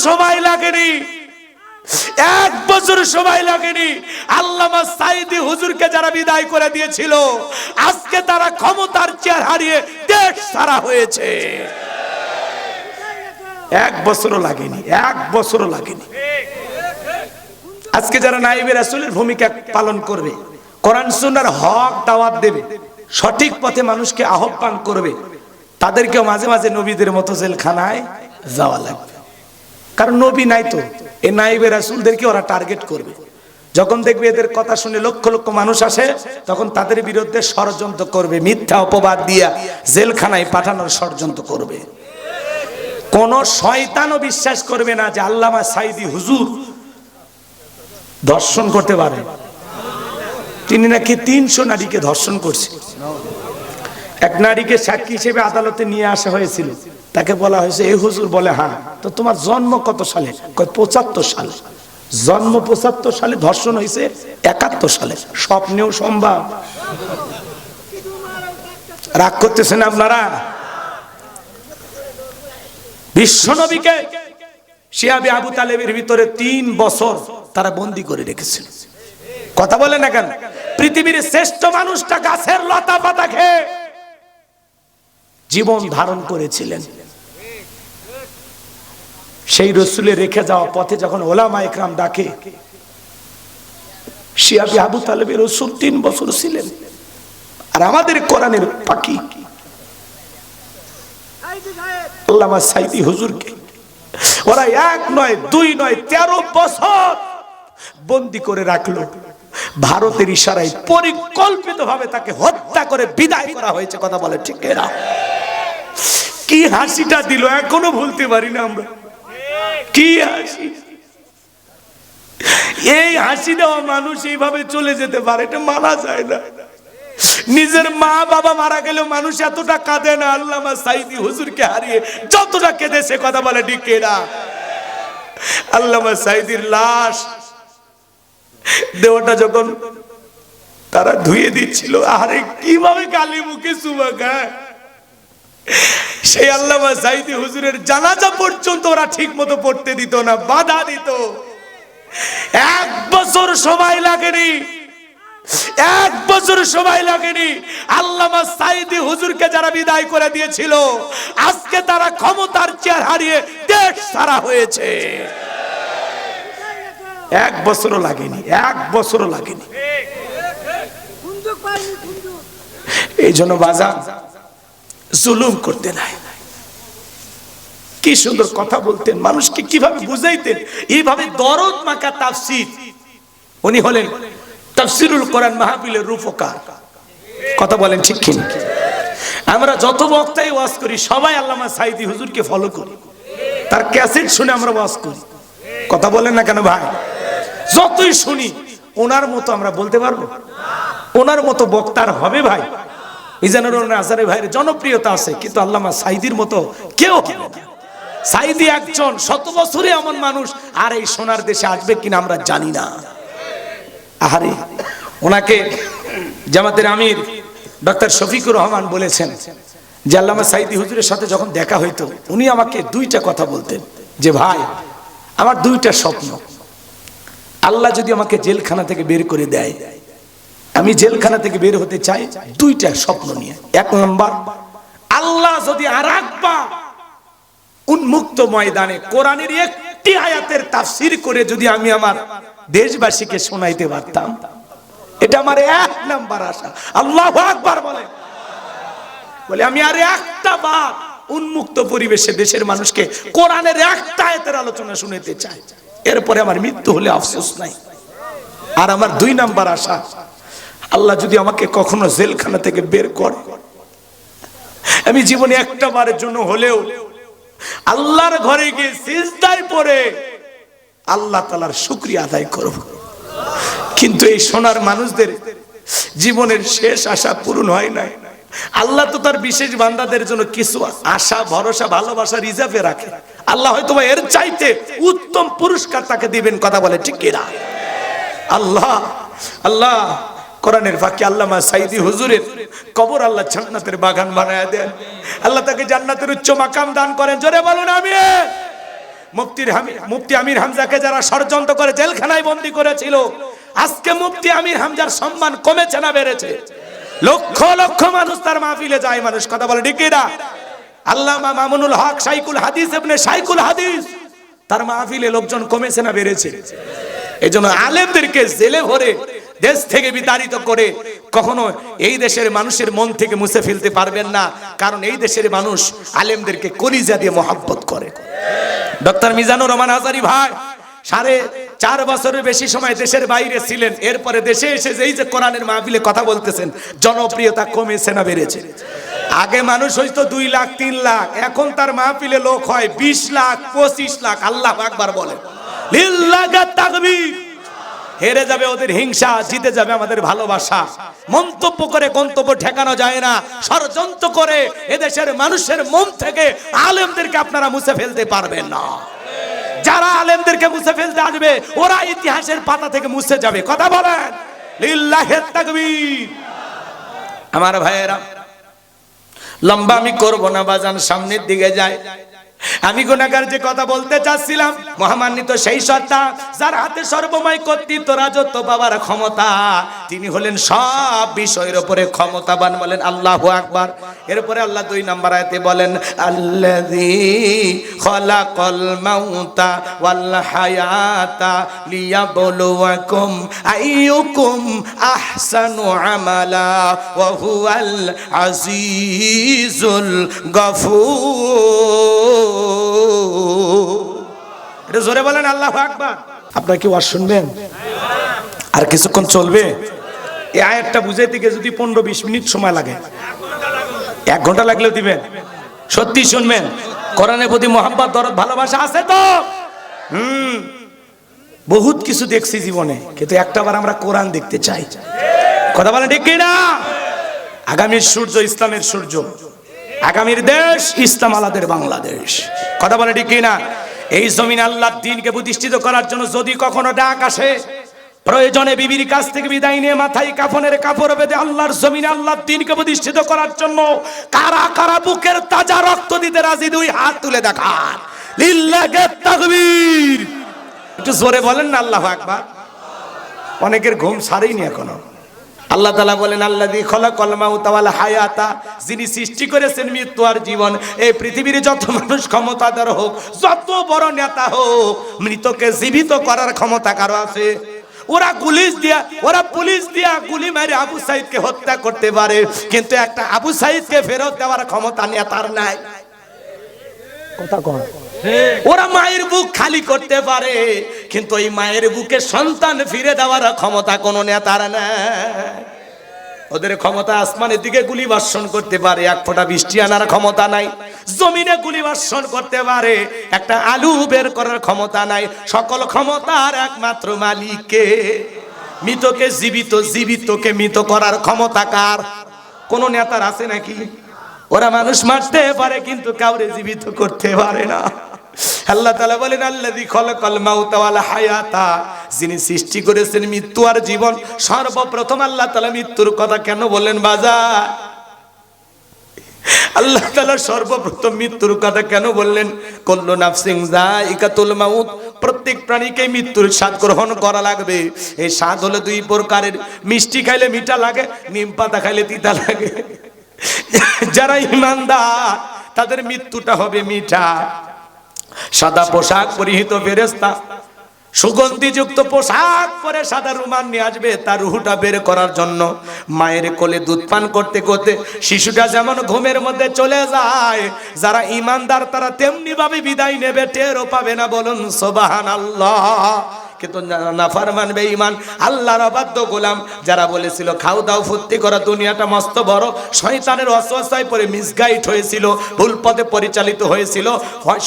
সময় লাগেনি, 1 বছর সময় লাগেনি। আল্লামা সাঈদী হুজুরকে যারা বিদায় করে দিয়েছিল, আজকে তারা ক্ষমতার চেয়ার হারিয়ে দেশ ছাড়া হয়েছে। 1 বছরও লাগেনি, 1 বছরও লাগেনি। আজকে যারা নায়েবে রাসূলের ভূমিকা পালন করবে, কোরআন সুন্নাহর হক দাওয়াত দেবে, সঠিক পথে মানুষকে আহ্বান করবে, তাদেরকেও মাঝে মাঝে নবীদের মতো জেলখানায় যাওয়া লাগবে। কারণ নবী নাই তো, এই নায়েবে রাসূলদেরকে ওরা টার্গেট করবে। যখন দেখবে এদের কথা শুনে লক্ষ লক্ষ মানুষ আসে, তখন তাদের বিরুদ্ধে ষড়যন্ত্র করবে, মিথ্যা অপবাদ দিয়া জেলখানায় পাঠানোর ষড়যন্ত্র করবে। কোন শয়তানও বিশ্বাস করবে না যে আল্লামা সাঈদী হুজুর ধর্ষণ করতে পারে। তিনি নাকি 300 নারীকে ধর্ষণ করছে। এক নারীকে সাক্ষী হিসেবে আদালতে নিয়ে আসা হয়েছিল। তাকে বলা হয়েছে, এই হুজুর বলে, হ্যাঁ, তো তোমার জন্ম কত সালে? কয় 75 সালে। জন্ম 75 সালে, ধর্ষণ হয়েছে 71 সালে। স্বপ্নেও সম্ভব? রাগ করতেছেন আপনারা? বিশ্বনবীকে শিহাবে আবু তালেবের ভিতরে 3 বছর তারা বন্দী করে রেখেছিল। কথা বলে না কেন? পৃথিবীর শ্রেষ্ঠ মানুষটা গাছের লতা পাতা খেয়ে জীবন ধারণ করেছিলেন। সেই রাসূলের রেখে যাওয়া পথে যখন ওলামা ইকরাম ডাকে, শিহাবে আবু তালেবের রাসূল 3 বছর ছিলেন। আর আমাদের কোরআনের পাখি আল্লামা সাঈদী হুজুরকে ওরা 1 নয় 2 নয় 13 বছর বন্দী করে রাখলো। ভারতের ইশারায় পরিকল্পিতভাবে তাকে হত্যা করে বিদায় করা হয়েছে। কথা বলে ঠিক না? কি হাসিটা দিল, এখনো ভুলতে পারি না আমরা। কি হাসি! এই হাসি দেওয়া মানুষ এইভাবে চলে যেতে পারে, এটা মানা যায় না। নিজের মা বাবা মারা গেলেও মানুষ এতটা কাঁদে না আল্লামা সাঈদী হুজুরকে হারিয়ে যতটা কেঁদেছে। কথা বলে ঠিক না? আল্লামা সাঈদীর লাশ দেহটা যখন তারা ধুয়ে দিচ্ছিল, আরে কিভাবে গালি মুখে চুমা খায়। সেই আল্লামা সাঈদী হুজুরের জানাজা পর্যন্ত ওরা ঠিক মতো পড়তে দিত না, বাধা দিত। 1 বছর সময় লাগেনি, 1 বছর সময় লাগেনি। আল্লামা সাঈদী হুজুরকে যারা বিদায় করে দিয়েছিল, আজকে তারা ক্ষমতার চেয়ার হারিয়ে দেশ ছাড়া হয়েছে। 1 বছরও লাগেনি, 1 বছরও লাগেনি। এই জন্য বাজার জুলুম করতে নাই। কি সুন্দর কথা বলতেন, মানুষকে কিভাবে বুঝাইতেন, এইভাবে দরদ মাখা তাফসীর। উনি হলেন তাফসীরুল কোরআন মাহফিলের রূপকার। কথা বলেন ঠিক কি? আমরা যত বক্তাই ওয়াজ করি সবাই আল্লামা সাঈদী হুজুরকে ফলো করি, তার ক্যাসেট শুনে আমরা ওয়াজ করি। কথা বলেন না কেন ভাই? যতই শুনি ওনার মতো আমরা বলতে পারবো? ওনার মতো বক্তার হবে ভাই? মিজানুর রহমান আজহারী ভাইয়ের জনপ্রিয়তা আছে, কিন্তু আল্লামা সাঈদীর মতো কেউ হবে না। সাঈদী একজন, 100 বছরে এমন মানুষ আর এই সোনার দেশে আসবে কিনা আমরা জানি না। আহারে, ওনাকে জামাতের আমির ডক্টর শফিকুর রহমান বলেছেন যে আল্লামা সাঈদী হুজুরের সাথে যখন দেখা হইতো, উনি আমাকে 2টা কথা বলতেন যে ভাই, আমার 2টা স্বপ্ন। আল্লাহ যদি আমাকে জেলখানা থেকে বের করে দেয়, আমি জেলখানা থেকে বের হতে চাই 2টা স্বপ্ন নিয়ে। 1 নম্বর, আল্লাহ যদি আরেকবার উন্মুক্ত ময়দানে কোরআনের একটি আয়াতের তাফসীর করে যদি আমি আমার দেশবাসীকে শোনাইতে পারতাম, এটা আমার 1 নাম্বার আশা। আল্লাহু আকবার বলে আমি আর একটা বার উন্মুক্ত পরিবেশে দেশের মানুষকে কোরআনের একটা আয়াতের আলোচনা শুনাইতে চাই। এরপরে আমার মৃত্যু হলে আফসোস নাই। আর আমার 2 নাম্বার আশা, আল্লাহ যদি আমাকে কখনো জেলখানা থেকে বের করে, আমি জীবনে একটা বারের জন্য হলেও আল্লাহর ঘরে গিয়ে সিজদায় পড়ে আল্লাহ তাআলার শুকরিয়া আদায় করব। কিন্তু এই সোনার মানুষদের জীবনের শেষ আশা পূরণ হয় নাই। আল্লাহ তো তার বিশেষ বান্দাদের জন্য কিছু আশা, ভরসা, ভালোবাসা রিজার্ভে রাখে। আল্লাহ হয়তো এর চাইতে উত্তম পুরস্কার তাকে দিবেন। কথা বলে ঠিক কিনা? আল্লাহ আল্লাহ কোরআনের ফাঁকে আল্লামা সাঈদী হুজুরের কবর আল্লাহ জান্নাতের বাগান বানায়া দেন। আল্লাহ তাকে জান্নাতের উচ্চ মাকাম দান করেন। জোরে বলুন আমিন। মুফতি আমির হামজাকে যারা ষড়যন্ত্র করে জেলখানায় বন্দী করেছিল, আজকে মুফতি আমির হামজার সম্মান কমেছে না বেড়েছে? লক্ষ লক্ষ মানুষ তার মাহফিলে যায়, মানুষ কথা বলে ঠিক না? আল্লামা মামুনুল হক শাইখুল হাদিস ইবনে শাইখুল হাদিস, তার মাহফিলে লোকজন কমেছে না বেড়েছে? এজন্য আলেমদেরকে জেলে ভরে দেশ থেকে বিতাড়িত করে কখনো এই দেশের মানুষের মন থেকে মুছে ফেলতে পারবেন না, কারণ এই দেশের মানুষ আলেমদেরকে কলিজা দিয়ে মহব্বত করে। ডক্টর মিজানুর রহমান আজারি ভাই 4.5 বছরের বেশি সময় দেশের বাইরে ছিলেন, এরপরে দেশে এসে এই যে কোরআনের মাহফিলে কথা বলতেছেন, জনপ্রিয়তা কমেছে না বেড়েছে? আগে মানুষ হইতো 2 লাখ 3 লাখ, এখন তার মাহফিলে লোক হয় 20 লাখ 25 লাখ। আল্লাহু আকবার বলেন, লিল্লাহি তাকবীর। হেরে যাবে ওদের হিংসা, জিতে যাবে আমাদের ভালোবাসা। মন্তব্য করে গন্তব্য ঠেকানো যায় না, ষড়যন্ত্র করে এদেশের মানুষের মন থেকে আলেমদেরকে আপনারা মুছে ফেলতে পারবেন না। যারা আলেমদেরকে মুছে ফেলতে আসবে ওরা ইতিহাসের পাতা থেকে মুছে যাবে। কথা বলেন, লিল্লাহি তাকবীর। আমার ভাইয়েরা, লম্বা আমি করব না বাজান, সামনের দিকে যায়। আমি গুনাহগার যে কথা বলতে চাচ্ছিলাম, মহামান্বিত সেই সত্তা যার হাতে সর্বময় কর্তৃত্ব, রাজত্ব পাওয়ার ক্ষমতা, তিনি হলেন সব বিষয়ের উপরে ক্ষমতাবান। বলেন আল্লাহু আকবার। এরপরে আল্লাহ 2 নম্বর আয়াতে বলেন, আল্লাযী খালাকাল মাউতা ওয়াল হায়াতা লিয়াবলুয়াকুম আইয়ুকুম আহসানু আমালা ওয়া হুয়াল আজিজুল গফুর। এটা জোরে বলেন আল্লাহু আকবার। আপনারা কি ওয়াজ শুনবেন? আর কিছুক্ষণ চলবে? এই আয়াতটা বুঝাইতে গিয়ে যদি 15-20 মিনিট সময় লাগে, 1 ঘন্টা লাগলেও দিবেন। সত্যি শুনবেন? কোরআনের প্রতি মহব্বত, দরদ, ভালোবাসা আছে তো? বহুত কিছু দেখছি জীবনে, কিন্তু একটাবার আমরা কোরআন দেখতে চাই। কথা বলেন ঠিক কিনা? আগামীর সূর্য ইসলামের সূর্য, আগামীর দেশ ইসলাম আলাদের বাংলাদেশ। কথা বলে ঠিক কিনা? এই জমিন আল্লাহর দ্বীনকে প্রতিষ্ঠিত করার জন্য যদি কখনো ডাক আসে, প্রয়োজনে বিবির কাছ থেকে বিদায় নিয়ে মাথায় কাফনের কাপড় বেঁধে আল্লাহর জমিনে আল্লাহর দ্বীনকে প্রতিষ্ঠিত করার জন্য কারা কারা বুকের তাজা রক্ত দিতে রাজি, 2 হাত তুলে দেখান। লিল্লাহি তাকবীর। একটু জোরে বলেন না আল্লাহু আকবার। অনেকের ঘুম ছাড়েইনি এখনো। আল্লাহ তাআলা বলেন, আল্লাযী খালাকাল মাউতা ওয়াল হায়াতা, যিনি সৃষ্টি করেছেন মৃত্যু আর জীবন। এই পৃথিবীর যত মানুষ ক্ষমতাধর হোক, যত বড় নেতা হোক, মৃতকে জীবিত করার ক্ষমতা কারো আছে? ওরা পুলিশ দিয়া গুলি মারে আবু সাইদকে হত্যা করতে পারে, কিন্তু একটা আবু সাইদকে ফেরত দেওয়ার ক্ষমতা নেতার নাই। কথা কন। ওরা মায়ের বুক খালি করতে পারে, কিন্তু এই মায়ের বুকে সন্তান ফিরে দেওয়ার ক্ষমতা কোন নেতার নাই। ওদের ক্ষমতা আসমানের দিকে গুলি বর্ষণ করতে পারে, 1 ফোঁটা বৃষ্টি আনার ক্ষমতা নাই। জমিনে গুলি বর্ষণ করতে পারে, একটা আলু বের করার ক্ষমতা নাই। সকল ক্ষমতার একমাত্র মালিককে। মৃতকে জীবিত, জীবিতকে মৃত করার ক্ষমতা কার? কোন নেতার আছে নাকি? ওরা মানুষ মারতে পারে, কিন্তু কাউরে জীবিত করতে পারে না। আল্লাহ তাআলা বলেন, আল্লাযী খালাকাল মাউতা ওয়াল হায়াতা, যিনি সৃষ্টি করেছেন মৃত্যু আর জীবন। সর্বপ্রথম আল্লাহ তাআলা মৃত্যুর কথা কেন বলেন বাজার? আল্লাহ তাআলা সর্বপ্রথম মৃত্যুর কথা কেন বললেন? কুল্লু নাফসিন যায়িকাতুল মাউত, প্রত্যেক প্রাণীকে মৃত্যুর স্বাদ গ্রহণ করা লাগবে। এই স্বাদ হলো 2 প্রকারের, মিষ্টি খাইলে মিঠা লাগে, নিম পাতা খাইলে তিতা লাগে। যারা ঈমানদার তাদের মৃত্যুটা হবে মিঠা। সাদা পোশাক পরিহিত ফেরেশতা সুগন্ধিযুক্ত পোশাক পরে সাদা রুমাল নিয়ে আসবে তার রূহটা বের করার জন্য। মায়ের কোলে দুধ পান করতে করতে শিশুটা যেমন ঘুমের মধ্যে চলে যায়, যারা ঈমানদার তারা তেমনি ভাবে বিদায় নেবে, টেরও পাবে না। বলুন সুবহানাল্লাহ। কিন্তু নাফরমান বেঈমান আল্লাহর অবাধ্য গোলাম যারা বলেছিল খাও দাও ফুর্তি করা, দুনিয়াটা মস্ত বড়, শয়তানের ওয়াসওয়াসায় পড়ে মিসগাইড হয়েছিল, ভুল পথে পরিচালিত হয়েছিল।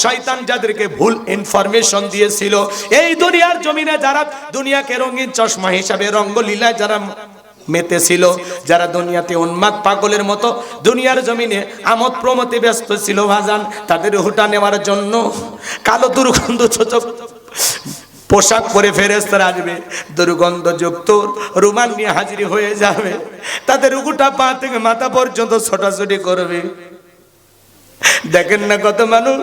শয়তান যাদেরকে ভুল ইনফরমেশন দিয়েছিল, এই দুনিয়ার জমিনে যারা দুনিয়াকে রঙিন চশমা হিসাবে রঙ্গলীলায় যারা মেতেছিল, যারা দুনিয়াতে উন্মাদ পাগলের মতো দুনিয়ার জমিনে আমোদ প্রমোদে ব্যস্ত ছিল ভাজান, তাদের হুটা নেওয়ার জন্য কালো দুর্গন্ধ পোশাক পরে ফেরেশতারা আসবে, দুর্গন্ধযুক্ত রুমাল নিয়ে হাজির হয়ে যাবে। তাদের উগুটা পা থেকে মাথা পর্যন্ত ছোটাছুটি করবে। দেখেন না কত মানুষ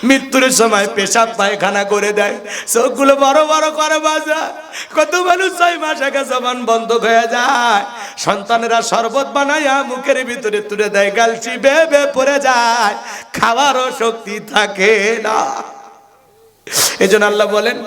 মৃত্যুর সময় পেশাব পায়খানা করে দেয়, চোখগুলো বড় বড় করে বাজা। কত মানুষ 6 মাস আগে জবান বন্ধ হয়ে যায়, সন্তানেরা শরবত বানাইয়া মুখের ভিতরে তুলে দেয়, গাল চিবে বে পড়ে যায়, খাওয়ারও শক্তি থাকে না। এজন্য আল্লাহ বলেন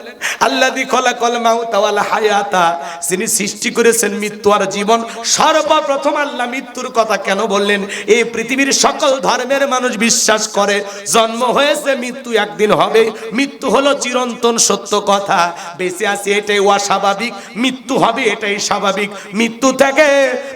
আল্লাযী খলাকাল মাউতা ওয়াল হায়াতা, যিনি সৃষ্টি করেছেন মৃত্যু আর জীবন। সর্বপ্রথম আল্লাহ মৃত্যুর কথা কেন বললেন? এই পৃথিবীর সকল ধর্মের মানুষ বিশ্বাস করে জন্ম হয়েছে, মৃত্যু একদিন হবে। মৃত্যু হলো চিরন্তন সত্য কথা। বেঁচে আছি এটাই অস্বাভাবিক, মৃত্যু হবে এটাই স্বাভাবিক। মৃত্যু থেকে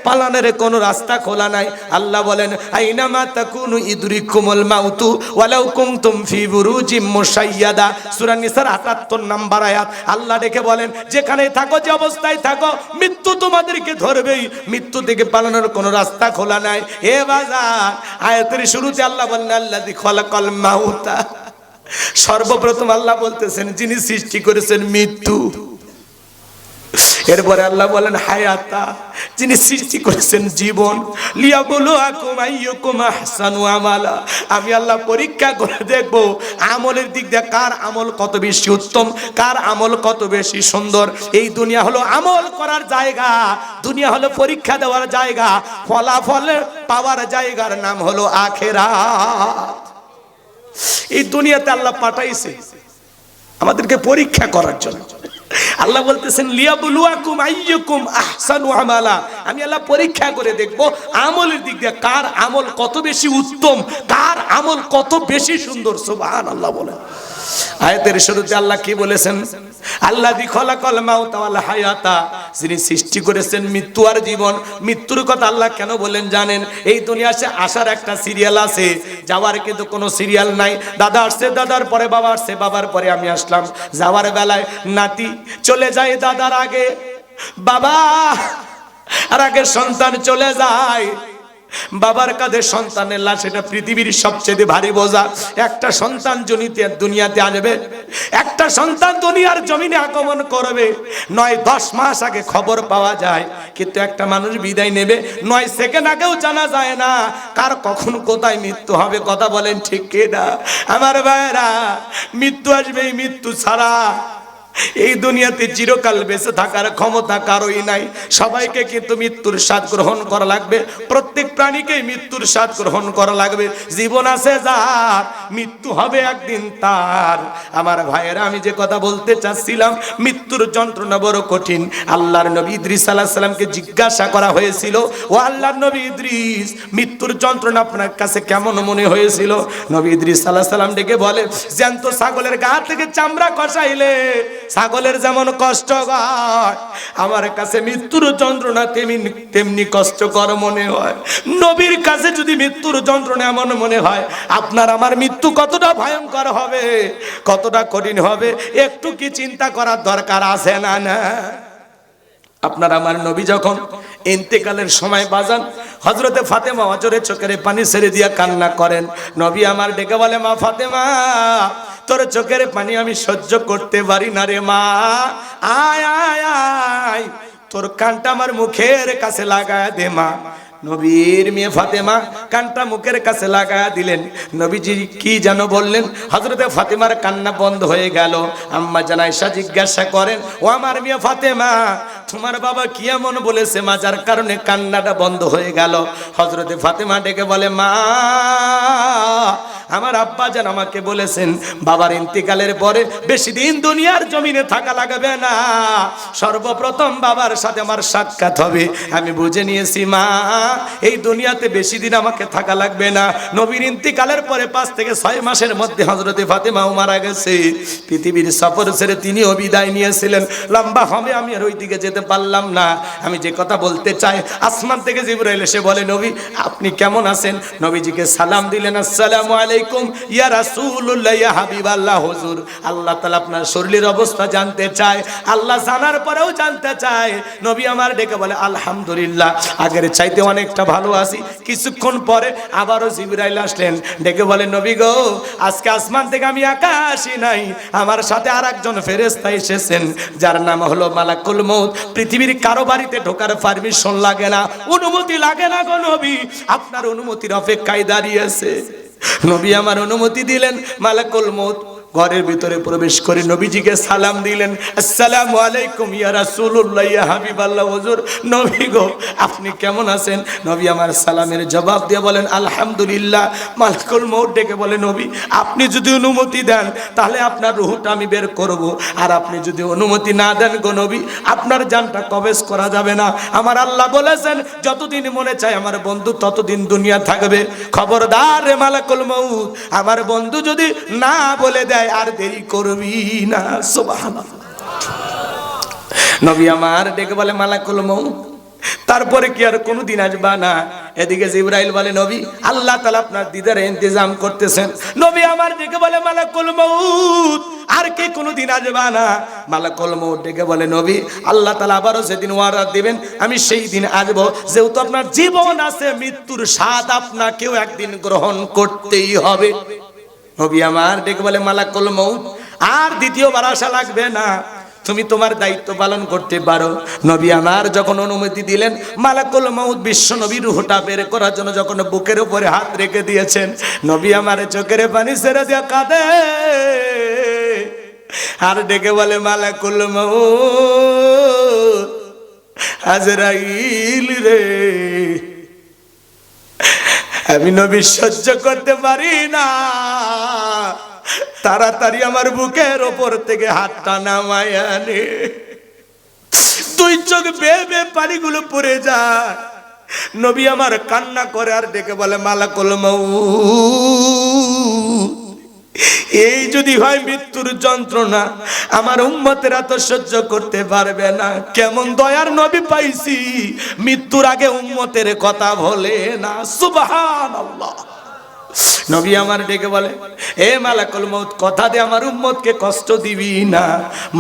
পালানোর কোনো রাস্তা খোলা নাই। আল্লাহ বলেন আইনামা তাকুনু ইদরিকুমুল মাউতু ওয়ালাউ কুনতুম ফি বুরুজিম মুশাইয়াদা, সূরা নিসার ৭৮ নম্বর আয়াত। আল্লাহ ডেকে বলেন যেখানেই থাকো, যে অবস্থায় থাকো, মৃত্যু তোমাদেরকে ধরবেই। মৃত্যু থেকে পালানোর কোনো রাস্তা খোলা নাই। এ বাজার, আয়াতের শুরুতে আল্লাহ বলেন আল্লাযী খলাকাল মাউতা, সর্বপ্রথম আল্লাহ বলতেছেন যিনি সৃষ্টি করেছেন মৃত্যু। এরপরে আল্লাহ বলেন হায়াতা, যিনি সৃষ্টি করেছেন জীবন। লিয়াবলুয়াকুম আইয়ুকুম আহসানু আমালা, আমি আল্লাহ পরীক্ষা করে দেখব আমলের দিক দিয়ে কার আমল কত বেশি উত্তম, কার আমল কত বেশি সুন্দর। এই দুনিয়া হলো আমল করার জায়গা, দুনিয়া হলো পরীক্ষা দেওয়ার জায়গা, ফলাফল পাওয়ার জায়গার নাম হলো আখিরাত। এই দুনিয়াতে আল্লাহ পাঠাইছে আমাদেরকে পরীক্ষা করার জন্য। আল্লাহ বলতেছেন লিয়াবলুয়াকুম আইয়ুকুম আহসানু আমালা, আমি আল্লাহ পরীক্ষা করে দেখব আমলের দিক দিয়ে কার আমল কত বেশি উত্তম, কার আমল কত বেশি সুন্দর। সুবহানাল্লাহ বলেন। আয়াতের শুরুতে আল্লাহ কি বলেছেন? আল্লাযী খলাকাল মাউতা ওয়াল হায়াতা, যিনি সৃষ্টি করেছেন মৃত্যু আর জীবন। মৃত্যুর কথা আল্লাহ কেন বলেন জানেন? এই দুনিয়াতে আসার একটা সিরিয়াল আছে, যাওয়ার কিন্তু কোনো সিরিয়াল নাই। দাদা আসছে, দাদার পরে বাবা আসছে, বাবার পরে আমি আসলাম। যাওয়ার বেলায় নাতি চলে যায় দাদার আগে, বাবা আর আগে সন্তান চলে যায়। বাবার কাঁধে সন্তানের লাশ, এটা পৃথিবীর সবচেয়ে ভারী বোঝা। একটা সন্তান দুনিয়াতে আসবে, একটা সন্তান দুনিয়ার জমিনে আগমন করবে, 9-10 মাস আগে খবর পাওয়া যায়, কিন্তু একটা মানুষ বিদায় নেবে 9 সেকেন্ড আগেও জানা যায় না কার কখন কোথায় মৃত্যু হবে। কথা বলেন ঠিক কি না? আমার ভাইরা, মৃত্যু আসবে, এই মৃত্যু ছাড়া এই দুনিয়াতে চিরকাল বেঁচে থাকার ক্ষমতা কারোই নাই। সবাইকে কিন্তু মৃত্যুর স্বাদ গ্রহণ করা লাগবে, প্রত্যেক প্রাণীকে মৃত্যুর স্বাদ গ্রহণ করা লাগবে। জীবন আছে যার, মৃত্যু হবে একদিন তার। আমার ভাইয়েরা, আমি যে কথা বলতে চাচ্ছিলাম, মৃত্যুর যন্ত্রণা বড় কঠিন। আল্লাহর নবী ইদ্রিস আলাইহিস সালামকে জিজ্ঞাসা করা হয়েছিল, ও আল্লাহর নবী ইদ্রিস, মৃত্যুর যন্ত্রণা আপনার কাছে কেমন মনে হয়েছিল? নবী ইদ্রিস আলাইহিস সালাম ডেকে বলে, জ্যান্ত ছাগলের গা থেকে চামড়া খসাইলে ছাগলের যেমন কষ্ট হয়, আমার কাছে মৃত্যুর যন্ত্রণা তেমনি কষ্টকর মনে হয়। নবীর কাছে যদি মৃত্যুর যন্ত্রণা এমন মনে হয়, আপনার আমার মৃত্যু কতটা ভয়ঙ্কর হবে, কতটা কঠিন হবে, একটু কি চিন্তা করার দরকার আছে না? না, আপনার আমার নবী যখন ইন্তেকালের সময় বাজান, হযরতে ফাতেমা অজরে চোখের পানি ছেড়ে দিয়া কান্না করেন। নবী আমার ডেকে বলে, মা ফাতেমা, তোর চোখের পানি আমি সহ্য করতে পারি না রে মা, আয় আয় আয়, তোর কানটা আমার মুখের কাছে লাগায় দে মা। নবীর মেয়ে ফাতেমা কানটা মুখের কাছে লাগায়া দিলেন। নবীজি কি যেন বললেন, হযরতে ফাতেমার কান্না বন্ধ হয়ে গেল। আম্মা জান আয়েশা জিজ্ঞাসা করেন, ও আমার মেয়ে ফাতেমা, তোমার বাবা কি এমন বলেছে মা, যার কারণে কান্নাটা বন্ধ হয়ে গেল? হযরতে ফাতেমা ডেকে বলে, মা, আমার আব্বা জান আমাকে বলেছেন বাবার ইন্তেকালের পরে বেশি দিন দুনিয়ার জমিনে থাকা লাগবে না, সর্বপ্রথম বাবার সাথে আমার সাক্ষাৎ হবে। আমি বুঝে নিয়েছি মা, এই দুনিয়াতে বেশি দিন আমাকে থাকা লাগবে না। নবীর ইন্তেকালের পরে 5 থেকে 6 মাসের মধ্যে হযরতে ফাতেমাও মারা গেছে। পৃথিবীর সফর ছেড়ে তিনিও বিদায় নিয়েছিলেন। লম্বা হবে, আমি আর ওই দিকে যেতে পারলাম না। আমি যে কথা বলতে চাই, আসমান থেকে জিবরাইল এসে বলে, নবী আপনি কেমন আছেন? নবীজিকে সালাম দিলেন, আসসালামু আলাইকুম ইয়া রাসূলুল্লাহ, ইয়া হাবিবাল্লাহ। হুজুর, আল্লাহ তাআলা আপনার শরীরের অবস্থা জানতে চায়। আল্লাহ জানার পরেও জানতে চায়। নবী আমার ডেকে বলে, আলহামদুলিল্লাহ, আগের চাইতে অনেকটা ভালো আছি। কিছুক্ষণ পরে আবারও জিবরাইল আসলেন, ডেকে বলে, নবী গো, আজকে আসমান থেকে আমি একা আসি নাই, আমার সাথে আরেকজন ফেরেশতা এসেছেন, যার নাম হলো মালাকুল মউত। পৃথিবীর কারো বাড়িতে ঢোকার পারমিশন লাগে না, অনুমতি লাগে না গো নবী, আপনার অনুমতির অপেক্ষায় দাঁড়িয়ে আছে। নবী আমার অনুমতি দিলেন, মালাকুল মউত ঘরের ভিতরে প্রবেশ করে নবীজিকে সালাম দিলেন, আসসালামু আলাইকুম ইয়া রাসূলুল্লাহ ইয়া হাবিবাল্লাহ। হুজুর, নবী গো, আপনি কেমন আছেন? নবী আমার সালামের জবাব দিয়ে বলেন আলহামদুলিল্লাহ। মালাকুল মউত ডেকে বলে, নবী আপনি যদি অনুমতি দেন তাহলে আপনার রূহটা আমি বের করব, আর আপনি যদি অনুমতি না দেন গো নবী, আপনার জানটা কবজ করা যাবে না। আমার আল্লাহ বলেছেন যতদিন মনে চায় আমার বন্ধু ততদিন দুনিয়া থাকবে। খবরদার রে মালাকুল মউত, আমার বন্ধু যদি না বলে দেয় আর দেরি করবি না। সুবহানাল্লাহ। নবী আমার ডেকে বলে, মালাকুল মউত তারপরে কি আর কোনদিন আসবা না? এদিকে জিবরাইল বলে, নবী আল্লাহ তাআলা আপনার দিদারে ইন্তজাম করতেছেন। নবী আমার ডেকে বলে, মালাকুল মউত আর কি কোনদিন আসবা না? মালাকুল মউত ডেকে বলে, নবী আল্লাহ তাআলা আবারও যেদিন ওয়াদা দিবেন আমি সেই দিন আসবো। যেহেতু আপনার জীবন আছে, মৃত্যুর স্বাদ আপনাকেও একদিন গ্রহণ করতেই হবে। নবী আমার ডেকে বলে, মালাকুল মউত আর দ্বিতীয়বার আসা লাগবে না, তুমি তোমার দায়িত্ব পালন করতে পারো। নবী আমার যখন অনুমতি দিলেন, মালাকুল মউত বিশ্ব নবীর রূহটা বের করার জন্য যখন বুকের উপরে হাত রেখে দিয়েছেন, নবী আমার চোখের পানি ছেড়ে দিয়ে কাঁদে আর ডেকে বলে, মালাকুল মউত আজরাইল রে, আমি নবী সহ্য করতে পারি না, তাড়াতাড়ি আমার বুকের ওপর থেকে হাতটা নামায়া নে। দুই চোখ বেয়ে বেয়ে পানিগুলো পড়ে যায়। নবী আমার কান্না করে আর ডেকে বলে, মালাকুল মউত এই যদি হয় মৃত্যুর যন্ত্রণা, আমার উম্মতেরা তো সহ্য করতে পারবে না। কেমন দয়ার নবী পাইছি, মৃত্যুর আগে উম্মতের কথা বলে না। সুবহানাল্লাহ। নবী আমার ডেকে বলে, এ মালাকুল মউত কথা দে আমার উম্মতকে কষ্ট দিবি না।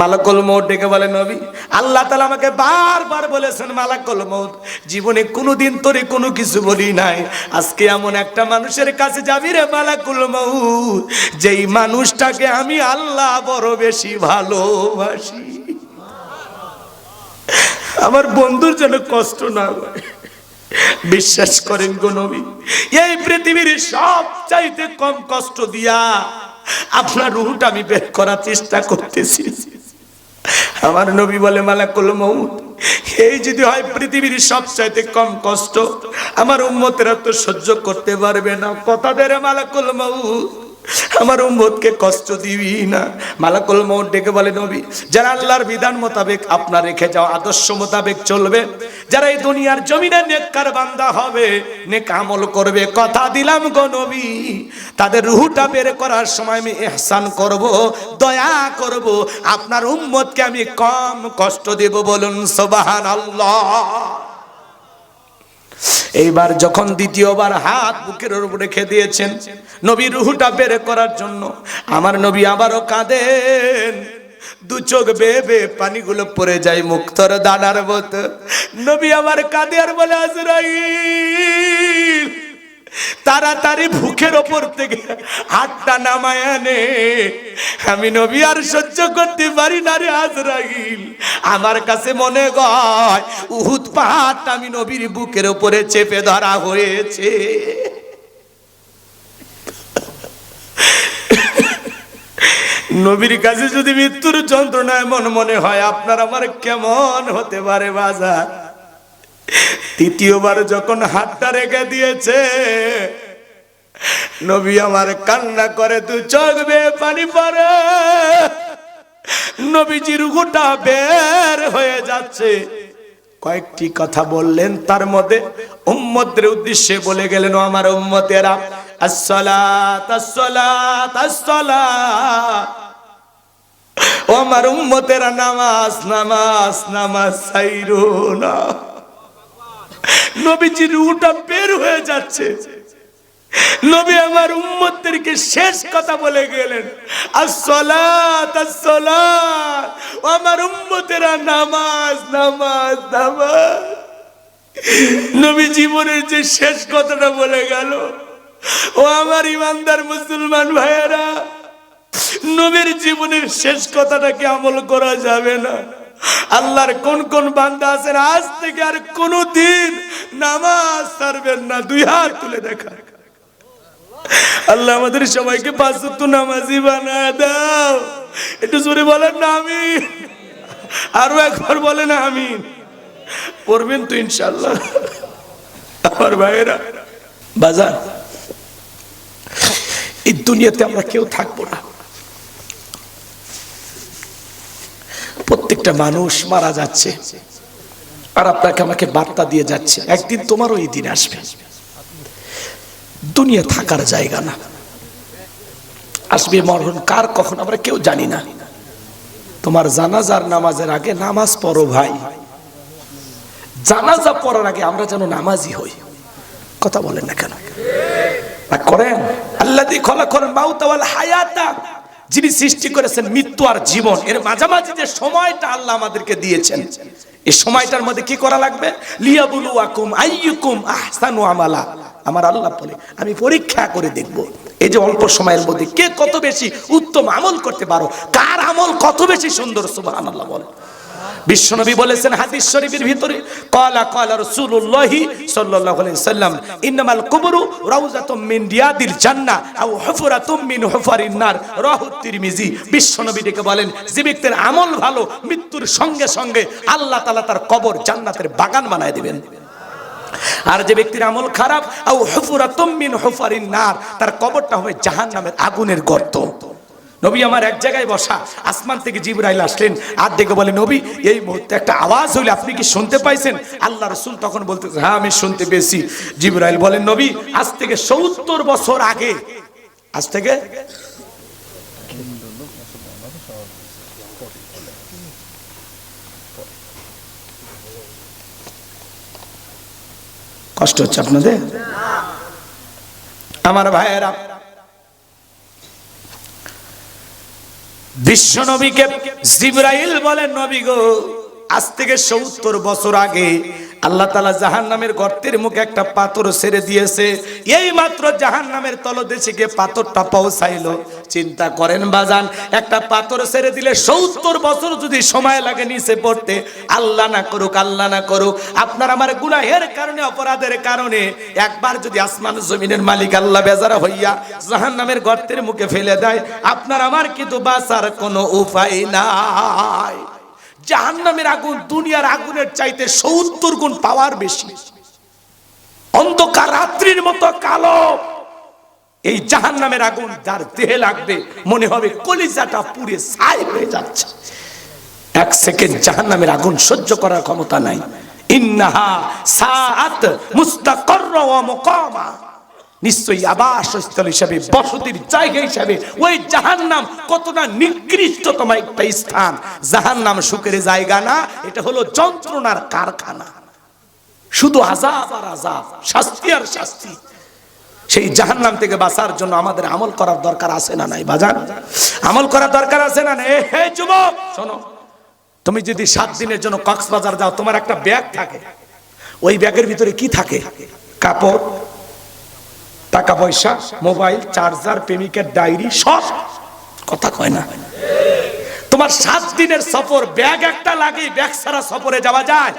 মালাকুল মউত ডেকে বলে, নবী আল্লাহ তাআলা আমাকে বারবার বলেছেন, মালাকুল মউত জীবনে কোনোদিন তোরে কোনো কিছু বলি নাই, আজকে এমন একটা মানুষের কাছে যাবি রে মালাকুল মউত, যেই মানুষটাকে আমি আল্লাহ বড় বেশি ভালোবাসি। আমার বন্ধুর যেন কষ্ট না হয়। বিশ্বাস করেন গো নবী, এই পৃথিবীর সবচাইতে কম কষ্ট দিয়া আপনার রূহটা আমি বের করার চেষ্টা করতেছি। আমার নবী বলে, মালাকুল মউত এই যদি হয় পৃথিবীর সবচাইতে কম কষ্ট, আমার উম্মতেরা তো সহ্য করতে পারবে না। কথা দে রে মালাকুল মউত, আমার উম্মতকে কষ্ট দিবি না। মালাকুল মউত ডেকে বলে, নবী যারা আল্লাহর বিধান মোতাবেক আপনার রেখে যাওয়া আদর্শ মোতাবেক চলবে, যারা এই দুনিয়ার জমিনে নেককার বান্দা হবে, নেক আমল করবে, কথা দিলাম গো নবী তাদের রূহটা বের করার সময় আমি ইহসান করব, দয়া করব, আপনার উম্মতকে আমি কম কষ্ট দেব। বলুন সুবহানাল্লাহ। এইবার যখন দ্বিতীয়বার হাত বুকের উপর রেখে দিয়েছেন নবীর রূহটা বের করার জন্য, আমার নবী আবারও কাঁদেন, দু চোখ বেয়ে বেয়ে পানিগুলো পড়ে যায় মুক্তর দানার মতো। নবী আমার কাঁদে আর বলে, আজরাইল তাড়াতাড়ি বুকের ওপর থেকে হাতটা নামায় আনে, আমি নবী আর সহ্য করতে পারি না রে আজরাইল। আমার কাছে মনে হয় উহুদ পাহাড়টা আমি নবীর বুকের উপরে চেপে ধরা হয়েছে। নবীর কাছে যদি মৃত্যুর যন্ত্রণা এমন মনে হয়, আপনার আমার কেমন হতে পারে বাজার? তৃতীয়বার যখন হাতটা রেখে দিয়েছে, নবী আমার কান্না করে দু চোখ বেয়ে পানি পড়ে, নবীজির রূহটা বের হয়ে যাচ্ছে। কয়েকটি কথা বললেন, তার মধ্যে উম্মতের উদ্দেশ্যে বলে গেলেন, ও আমার উম্মতেরা, আসসালাত আসসালাত আসসালাত, ও আমার উম্মতেরা নামাজ নামাজ নামাজ ছাইরো না। নবীজির রূহটা বের হয়ে যাচ্ছে। নবী আমার উম্মতদেরকে শেষ কথা বলে গেলেন, আসসালাত আসসালাত, ও আমার উম্মতেরা নামাজ নামাজ নামাজ। নবী জীবনের যে শেষ কথাটা বলে গেল, ও আমার ইমানদার মুসলমান ভাইয়েরা, নবীর জীবনের শেষ কথাটাকে আমল করা যাবে না। আল্লাহর কোন কোন বান্দা আছেন আজ থেকে আর কোনদিন নামাজ ছাড়বেন না? দুই হাত তুলে দেখা। আল্লাহ আমাদের সবাইকে পাঁচ ওয়াক্ত নামাজি বানায় দাও। একটু জোরে বলেন না আমিন, আরো একবার বলেন আমিন। পড়বেন তো ইনশাআল্লাহ। আমার ভাইয়েরা, বাজার, এই দুনিয়াতে আমরা কেউ থাকবো না। প্রত্যেকটা মানুষ মারা যাচ্ছে, আর আপনাকে আমাকে বার্তা দিয়ে যাচ্ছে একদিন তোমারও এই দিন আসবে। দুনিয়া থাকার জায়গা না, আসবে মরণ কার কখন আমরা কেউ জানি না। তোমার জানাজার নামাজের আগে নামাজ পড়ো ভাই, জানাজা পড়ার আগে আমরা যেন নামাজি হই। কথা বলেন না কেন? করেন আল্লাযী খলাকাল মাউতা ওয়াল হায়াতা, যিনি সৃষ্টি করেছেন মৃত্যু আর জীবন, এর মাঝামাঝি যে সময়টা আল্লাহ আমাদেরকে দিয়েছেন, এই সময়টার মধ্যে কি করা লাগবে? লিয়াবলুয়াকুম আইয়ুকুম আহসানু আমালা। আমার আল্লাহ বলে আমি পরীক্ষা করে দেখব এই যে অল্প সময়ের মধ্যে কে কত বেশি উত্তম আমল করতে পারো, কার আমল কত বেশি সুন্দর। সুবহানাল্লাহ বলে। বিশ্বনবী বলেছেন হাদিস শরীফের ভিতরে, ক্বালা ক্বালা রাসূলুল্লাহ সাল্লাল্লাহু আলাইহি সাল্লাম, ইন্নামাল কুবরু রাউযাতুম মিন রিয়াদিল জান্নাহ আও হুফরাতুম মিন হুফারিন নার, রাহু তিরমিজি। বিশ্বনবী ডেকে বলেন, যে ব্যক্তির আমল ভালো, মৃত্যুর সঙ্গে সঙ্গে আল্লাহ তাআলা তার কবর জান্নাতের বাগান বানায় দিবেন। আর যে ব্যক্তির আমল খারাপ, আও হুফরাতুম মিন হুফারিন নার, তার কবরটা হবে জাহান্নামের আগুনের গর্ত। নবী আমার এক জায়গায় বসা, আসমান থেকে জিবরাইল আসলেন, আর দেখে বলে, নবী এই মুহূর্তে একটা আওয়াজ হইল, আপনি কি শুনতে পাইছেন? আল্লাহ রাসূল তখন বলতে, হ্যাঁ আমি শুনতে পেয়েছি। জিবরাইল বলেন, নবী আজ থেকে ৭০ বছর আগে, আজ থেকে কষ্ট হচ্ছে আপনাদের? আমার ভাইয়েরা, বিশ্ব নবীকে জিবরাইল বলেন, নবী গো আজ থেকে ৭০ বছর আগে আল্লাহ তাআলা জাহান্নামের গর্তের মুখে একটা পাথর ছেড়ে দিয়েছে। এই মাত্র জাহান্নামের তলদেশে গিয়ে পাথরটা পৌঁছাইলো। চিন্তা করেন বাজান, একটা পাথর ছেড়ে দিলে ৭০ বছর যদি সময় লাগে নিচে পড়তে, আল্লাহ না করুক, আল্লাহ না করুক, আপনার আমার গুনাহের কারণে, অপরাধের কারণে একবার যদি আসমান জমিনের মালিক আল্লাহ বেজারা হইয়া জাহান্নামের গর্তের মুখে ফেলে দেয়, আপনার আমার কিন্তু বাঁচার কোনো উপায় নাই। জাহান্নামের আগুন দুনিয়ার আগুনের চাইতে ৭০ গুণ পাওয়ার বেশি, অন্ধকার রাত্রির মতো কালো। এই জাহান্নামের আগুন যার দেহে লাগবে মনে হবে কলিজাটা পুড়ে ছাই হয়ে যাচ্ছে। এক সেকেন্ড জাহান্নামের আগুন সহ্য করার ক্ষমতা নাই। ইন্নাহা সাআত মুস্তাকাররা ওয়া মুকামা, নিশ্চয়ই আবাসস্থল হিসাবে, বসতির জায়গা হিসাবে ওই জাহান্নাম কতটা নিকৃষ্টতম একটা স্থান। জাহান্নাম সুখের জায়গা না, এটা হলো যন্ত্রণার কারখানা। শুধু আযাব আর আযাব, শাস্তি আর শাস্তি। সেই জাহান্নাম থেকে বাঁচার জন্য আমাদের আমল করার দরকার আছে না নাই বাজান? আমল করার দরকার আছে না নাই? হে যুবক শোনো, তুমি যদি 7 দিনের জন্য কক্সবাজার যাও, তোমার একটা ব্যাগ থাকে, ওই ব্যাগের ভিতরে কি থাকে? কাপড়, টাকা পয়সা, মোবাইল, চার্জার, প্রেমিকের ডায়েরি, সব। কথা কয় না? তোমার 7 দিনের সফর, ব্যাগ একটা লাগে, ব্যাগ ছাড়া সফরে যাওয়া যায়?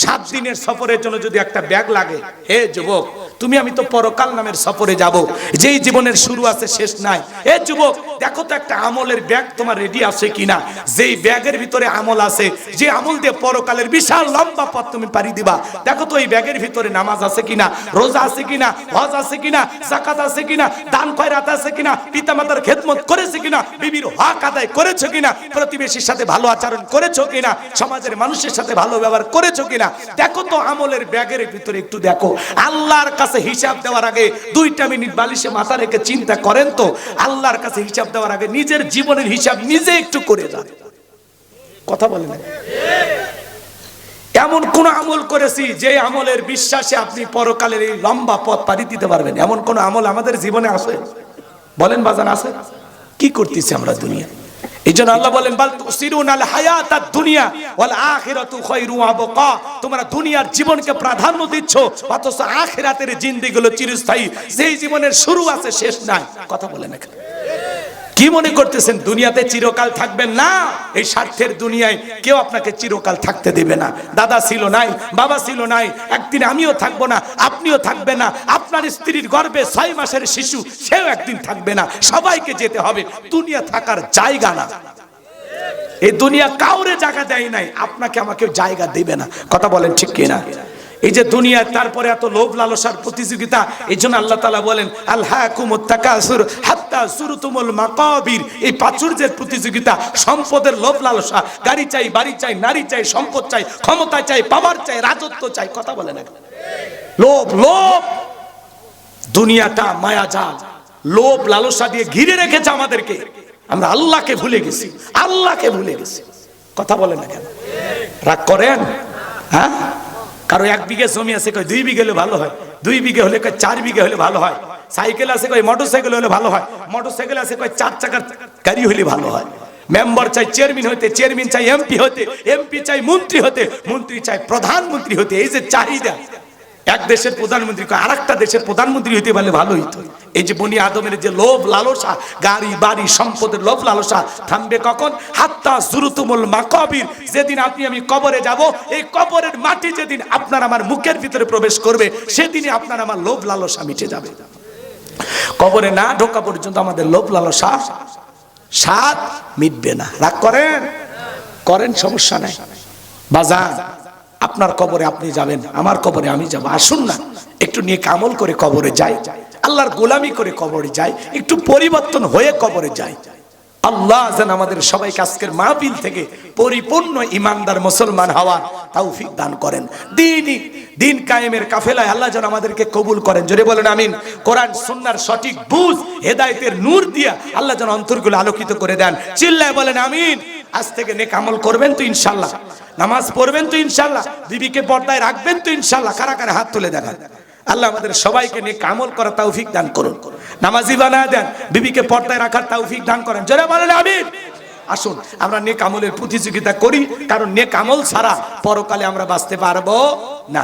7 দিনের সফরের জন্য যদি একটা ব্যাগ লাগে, হে যুবক তুমি আমি তো পরকাল নামের সফরে যাব, যেই জীবনের শুরু আছে শেষ নাই। হে যুবক দেখো তো একটা আমলের ব্যাগ তোমার রেডি আছে কিনা, যেই ব্যাগের ভিতরে আমল আছে, যে আমল দিয়ে পরকালের বিশাল লম্বা পথ তুমি পাড়ি দিবা। দেখো তো এই ব্যাগের ভিতরে নামাজ আছে কিনা, রোজা আছে কিনা, হজ আছে কিনা, যাকাত আছে কিনা, দান খয়রাত আছে কিনা, পিতামাতার খেদমত করেছে কিনা, বিবির হক আদায় করেছো কিনা, প্রতিবেশীর সাথে ভালো আচরণ করেছো কিনা, সমাজের মানুষের সাথে ভালো ব্যবহার করেছো কিনা। দেখো তো আমলের ব্যাগের ভিতরে একটু দেখো। আল্লাহর কাছে হিসাব দেওয়ার আগে 2টা মিনিট বালিশে মাথা রেখে চিন্তা করেন তো, আল্লাহর কাছে হিসাব দেওয়ার আগে নিজের জীবনের হিসাব নিজে একটু করে যান। কথা বলেন না? এমন কোন আমল করেছি যে আমলের বিশ্বাসে আপনি পরকালের এই লম্বা পথ পাড়ি দিতে পারবেন? এমন কোন আমল আমাদের জীবনে আছে? বলেন বাজান, আছে? কি করতেছি আমরা দুনিয়া? এইজন্য আল্লাহ বলেন, বাল তুসিরুনাল হায়াতাদ দুনিয়া ওয়াল আখিরাতু খায়রু ওয়া আবকা। তোমরা দুনিয়ার জীবনকে প্রাধান্য দিচ্ছ, অথচ আখিরাতের জিন্দেগি হলো চিরস্থায়ী, যেই জীবনের শুরু আছে শেষ নাই। কথা বলেন না? কি মনে করতেছেন দুনিয়াতে চিরকাল থাকবেন? না, এই স্বার্থের দুনিয়ায় কেউ আপনাকে চিরকাল থাকতে দেবে না। দাদা ছিল নাই, বাবা ছিল নাই, একদিন আমিও থাকবো না, আপনিও থাকবে না, আপনার স্ত্রীর গর্ভে 6 মাসের শিশু সেও একদিন থাকবে না। সবাইকে যেতে হবে। দুনিয়া থাকার জায়গা না। এই দুনিয়া কাউরে জায়গা দেয় নাই, আপনাকে আমাকে জায়গা দেবে না। কথা বলেন ঠিক কিনা? এই যে দুনিয়া, তারপরে এত লোভ লালসার প্রতিযোগিতা, এই জন্য আল্লাহ তাআলা বলেন আলহাকুমুত তাকাসুর হাত্তা যুরতুমুল মাকাবির। এই প্রাচুর্যের প্রতিযোগিতা, সম্পদের লোভ লালসা, গাড়ি চাই, বাড়ি চাই, নারী চাই, সম্পদ চাই, ক্ষমতা চাই, পাওয়ার চাই, রাজত্ব চাই। কথা বলেন না? লোভ, লোভ। দুনিয়াটা মায়াজাল, লোভ লালসা দিয়ে ঘিরে রেখেছে আমাদেরকে। আমরা আল্লাহকে ভুলে গেছি, আল্লাহকে ভুলে গেছি। কথা বলেন না কেন? রাগ করেন? হ্যাঁ, কারো 1 বিঘা জমি আছে, কয় 2 বিঘা হলে ভালো হয়, 2 বিঘা হলে কয় 4 বিঘা হলে ভালো হয়। সাইকেল আছে, কয় মোটরসাইকেল হলে ভালো হয়, মোটরসাইকেল আছে, কয় 4 চাকার গাড়ি হলে ভালো হয়। মেম্বার চাই চেয়ারম্যান হতে, চেয়ারম্যান চাই এমপি হতে, এমপি চাই মন্ত্রী হতে, মন্ত্রী চাই প্রধানমন্ত্রী হতে। এই যে চাহিদা, এক দেশের প্রধানমন্ত্রী আর একটা দেশের প্রধানমন্ত্রী হইতে পারলে ভালো হইতো। এই যে বনি আদমের যে লোভ লালসা, গাড়ি বাড়ি সম্পদের লোভ লালসা থামবে কখন? হাত্তা যুরতুমুল মাকাবির। যেদিন আপনি আমি কবরে যাব, এই কবরের মাটি যেদিন আপনার আমার মুখের ভিতরে প্রবেশ করবে, সেদিনই আপনার আমার লোভ লালসা মিটে যাবে। কবরে না ঢোকা পর্যন্ত আমাদের লোভ লালসা স্বাদ মিটবে না। রাগ করেন? করেন, সমস্যা নাই। বাজার, আপনার কবরে আপনি যাবেন, আমার কবরে আমি যাব। আসুন না একটু নেক আমল করে কবরে যাই, আল্লাহর গোলামি করে কবরে যাই, একটু পরিবর্তন হয়ে কবরে যাই। আল্লাহ যেন আমাদের সবাইকে আজকের মাহফিল থেকে পরিপূর্ণ ইমানদার মুসলমান হওয়ার তৌফিক দান করেন। দিন কায়েমের কাফেলায় আল্লাহ যেন আমাদেরকে কবুল করেন। জোরে বলেন আমিন। কোরআন সুন্নাহর সঠিক বুঝ, হেদায়েতের নূর দিয়া আল্লাহ যেন অন্তরগুলো আলোকিত করে দেন। চিল্লায় বলেন আমিন। আজ থেকে নেক আমল করবেন তো ইনশাআল্লাহ? নামাজ পড়বেন তো ইনশাআল্লাহ? বিবিকে পর্দায় রাখবেন তো ইনশাআল্লাহ? কারা কারা হাত তুলে দেখান। আল্লাহ আমাদের সবাইকে নেক আমল করার তৌফিক দান করুন, নামাজি বানায় দেন, বিবিকে পর্দায় রাখার তৌফিক দান করেন। জোরে বলেন আমিন। আসুন আমরা নেক আমলের প্রতিযোগিতা করি, কারণ নেক আমল ছাড়া পরকালে আমরা বাঁচতে পারবো না।